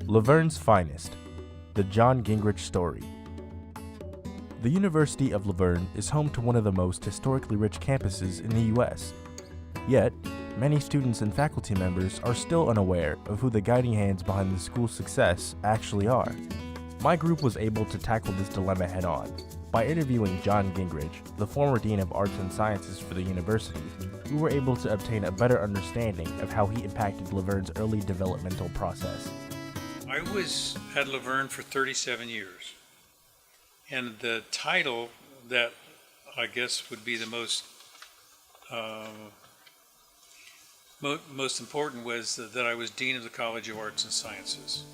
Laverne's Finest, the John Gingrich Story. The University of Laverne is home to one of the most historically rich campuses in the U.S. Yet, many students and faculty members are still unaware of who the guiding hands behind the school's success actually are. My group was able to tackle this dilemma head-on by interviewing John Gingrich, the former Dean of Arts and Sciences for the university. We were able to obtain a better understanding of how he impacted Laverne's early developmental process. I was at Laverne for 37 years, and the title that I guess would be the most important was that I was Dean of the College of Arts and Sciences.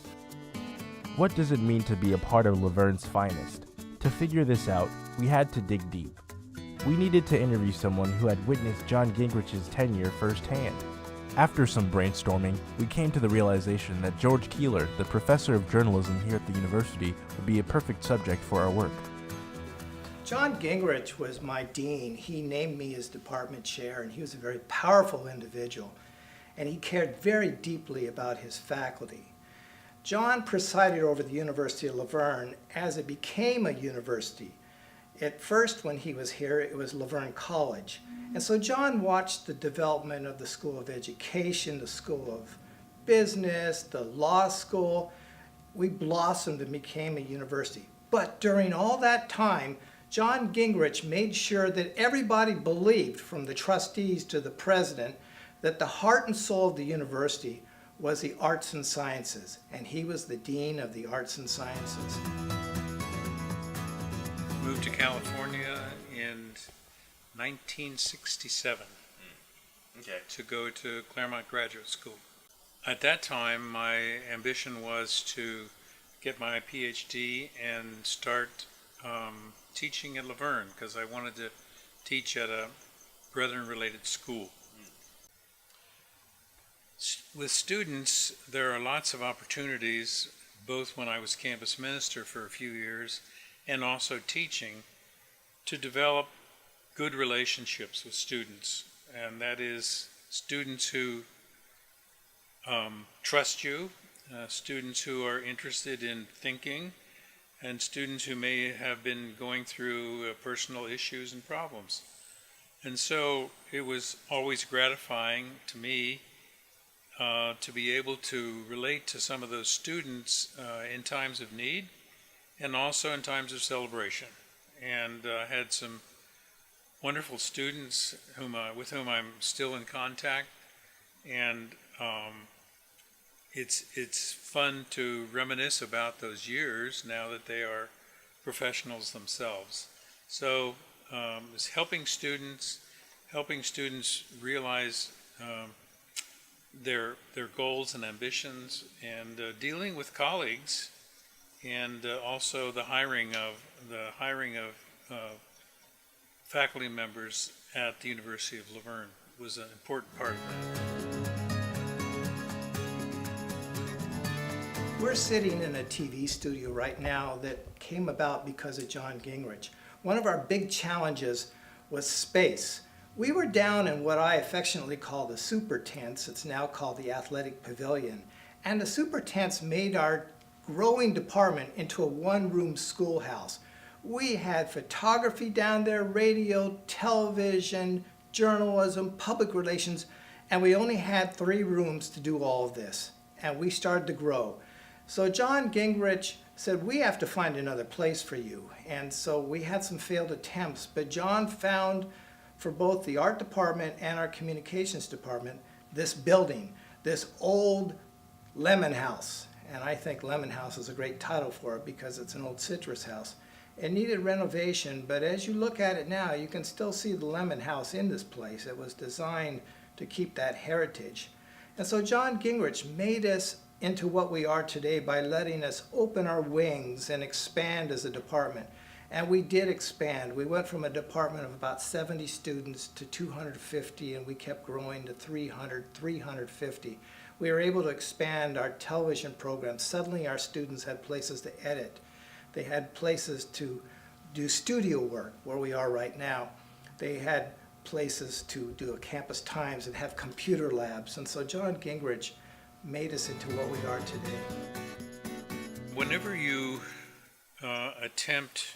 What does it mean to be a part of Laverne's Finest? To figure this out, we had to dig deep. We needed to interview someone who had witnessed John Gingrich's tenure firsthand. After some brainstorming, we came to the realization that George Keeler, the professor of journalism here at the university, would be a perfect subject for our work. John Gingrich was my dean. He named me his department chair, and he was a very powerful individual, and he cared very deeply about his faculty. John presided over the University of Laverne as it became a university. At first, when he was here, it was Laverne College. And so John watched the development of the School of Education, the School of Business, the law school. We blossomed and became a university. But during all that time, John Gingrich made sure that everybody believed, from the trustees to the president, that the heart and soul of the university was the arts and sciences, and he was the dean of the arts and sciences. Moved to California in 1967 to go to Claremont Graduate School. At that time, my ambition was to get my PhD and start teaching at Laverne, because I wanted to teach at a Brethren-related school. With students, there are lots of opportunities, both when I was campus minister for a few years and also teaching, to develop good relationships with students. And that is students who trust you, students who are interested in thinking, and students who may have been going through personal issues and problems. And so it was always gratifying to me to be able to relate to some of those students in times of need and also in times of celebration. And had some wonderful students with whom I'm still in contact, and it's fun to reminisce about those years now that they are professionals themselves. So it's helping students realize their goals and ambitions, and dealing with colleagues, and also the hiring of faculty members at the University of Laverne was an important part of that. We're sitting in a TV studio right now that came about because of John Gingrich. One of our big challenges was space. We were down in what I affectionately call the super tents. It's now called the Athletic Pavilion. And the super tents made our growing department into a one-room schoolhouse. We had photography down there, radio, television, journalism, public relations, and we only had 3 rooms to do all of this. And we started to grow. So John Gingrich said, we have to find another place for you. And so we had some failed attempts, but John found, for both the art department and our communications department, this building, this old lemon house. And I think lemon house is a great title for it because it's an old citrus house. It needed renovation, but as you look at it now, you can still see the lemon house in this place. It was designed to keep that heritage. And so John Gingrich made us into what we are today by letting us open our wings and expand as a department. And we did expand. We went from a department of about 70 students to 250, and we kept growing to 300, 350. We were able to expand our television program. Suddenly our students had places to edit. They had places to do studio work, where we are right now. They had places to do a campus times and have computer labs. And so John Gingrich made us into what we are today. Whenever you attempt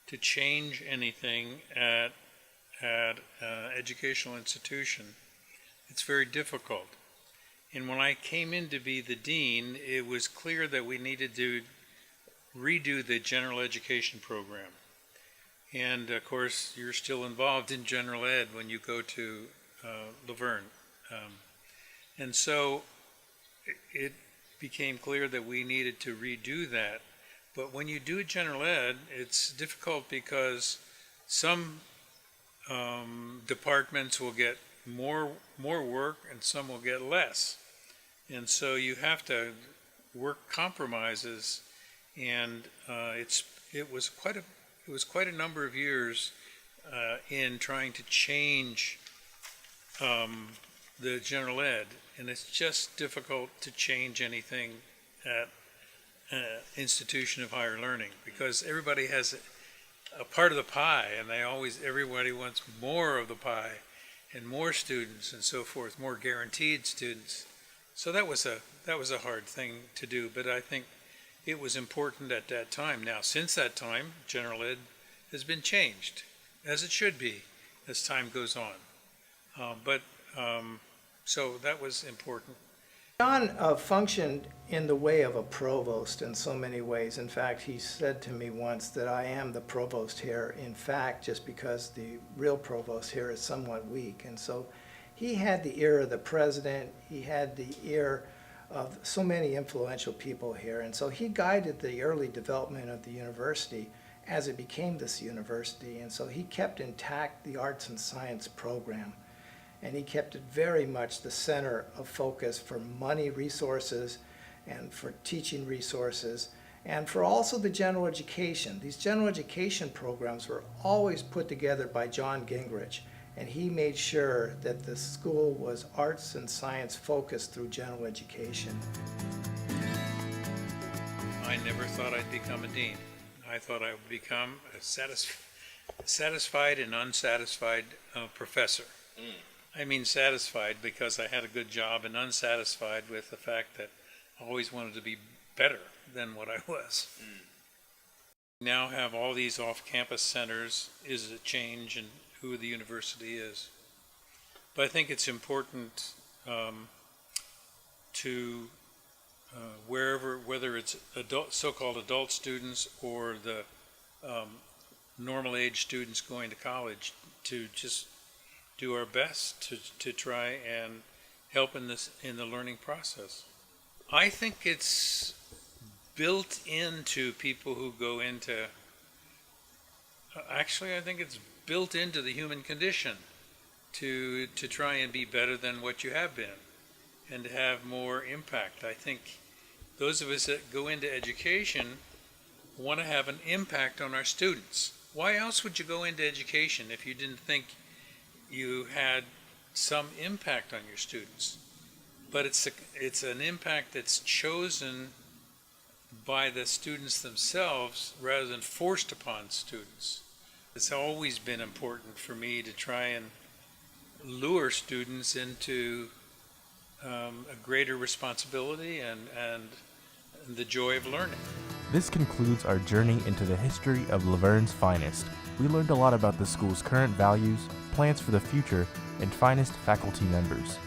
to change anything at an educational institution, it's very difficult. And when I came in to be the dean, it was clear that we needed to redo the general education program. And of course, you're still involved in general ed when you go to Laverne. And so it became clear that we needed to redo that. But when you do general ed, it's difficult because some departments will get more work and some will get less. And so you have to work compromises, and it was quite a number of years in trying to change the general ed, and it's just difficult to change anything at an institution of higher learning because everybody has a part of the pie, and everybody wants more of the pie and more students and so forth, more guaranteed students. So that was a hard thing to do, but I think it was important at that time. Now, since that time, general ed has been changed, as it should be, as time goes on. So that was important. John functioned in the way of a provost in so many ways. In fact, he said to me once that I am the provost here, in fact, just because the real provost here is somewhat weak. And so he had the ear of the president, he had the ear of so many influential people here, and so he guided the early development of the university as it became this university. And so he kept intact the arts and science program, and he kept it very much the center of focus for money resources and for teaching resources and for also the general education. These general education programs were always put together by John Gingrich, and he made sure that the school was arts and science focused through general education. I never thought I'd become a dean. I thought I would become a satisfied and unsatisfied professor. I mean satisfied because I had a good job, and unsatisfied with the fact that I always wanted to be better than what I was. Now have all these off-campus centers is a change in who the university is. But I think it's important to whether it's so-called adult students or the normal age students going to college, to just do our best to try and help in the learning process. I think it's built into people who go into, actually I think it's built into the human condition to try and be better than what you have been and to have more impact. I think those of us that go into education want to have an impact on our students. Why else would you go into education if you didn't think you had some impact on your students? But it's an impact that's chosen by the students themselves rather than forced upon students. It's always been important for me to try and lure students into a greater responsibility and the joy of learning. This concludes our journey into the history of Laverne's finest. We learned a lot about the school's current values, plans for the future, and finest faculty members.